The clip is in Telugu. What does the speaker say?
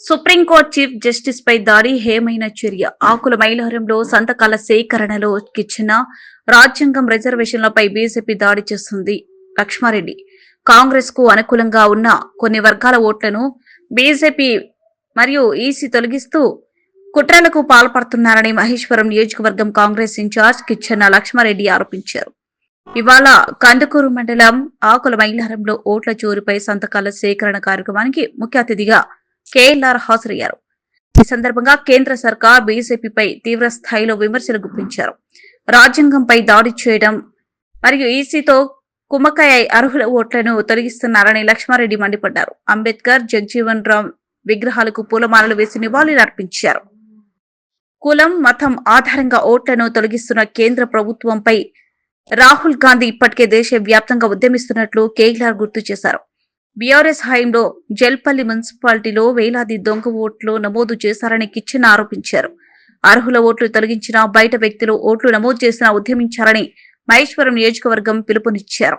సుప్రీంకోర్టు చీఫ్ జస్టిస్ పై దాడి హేమైన చర్య ఆకుల మైలారంలో సంతకాల సేకరణలో కిచ్చిన రాజ్యాంగం రిజర్వేషన్లపై బీజేపీ దాడి చేస్తుంది. లక్ష్మారెడ్డి కాంగ్రెస్ కు అనుకూలంగా ఉన్న కొన్ని వర్గాల ఓట్లను బీజేపీ మరియు ఈసీ తొలగిస్తూ కుట్రలకు పాల్పడుతున్నారని మహేశ్వరం నియోజకవర్గం కాంగ్రెస్ ఇన్ఛార్జ్ కిచ్చన్న లక్ష్మారెడ్డి ఆరోపించారు. ఇవాళ కందుకూరు మండలం ఆకుల మైలారంలో ఓట్ల చోరుపై సంతకాల సేకరణ కార్యక్రమానికి ముఖ్య అతిథిగా కేఎల్ఆర్ హాజరయ్యారు. ఈ సందర్భంగా కేంద్ర సర్కార్ బీజేపీపై తీవ్ర స్థాయిలో విమర్శలు గుప్పించారు. రాజ్యాంగంపై దాడి చేయడం మరియు ఈసీతో కుమ్మక్కై అర్హుల ఓట్లను తొలగిస్తున్నారని లక్ష్మారెడ్డి మండిపడ్డారు. అంబేద్కర్, జగజీవన్ రామ్ విగ్రహాలకు పూలమాలలు వేసి నివాళులర్పించారు. కులం, మతం ఆధారంగా ఓట్లను తొలగిస్తున్న కేంద్ర ప్రభుత్వంపై రాహుల్ గాంధీ ఇప్పటికే దేశ వ్యాప్తంగా ఉద్యమిస్తున్నట్లు కేఎల్ఆర్ గుర్తు చేశారు. బీఆర్ఎస్ హయాంలో జల్పల్లి మున్సిపాలిటీలో వేలాది దొంగ ఓట్లు నమోదు చేశారని కిచెన్ ఆరోపించారు. అర్హుల ఓట్లు తొలగించినా బయట వ్యక్తులు ఓట్లు నమోదు చేసినా ఉద్యమించారని మహేశ్వరం నియోజకవర్గం పిలుపునిచ్చారు.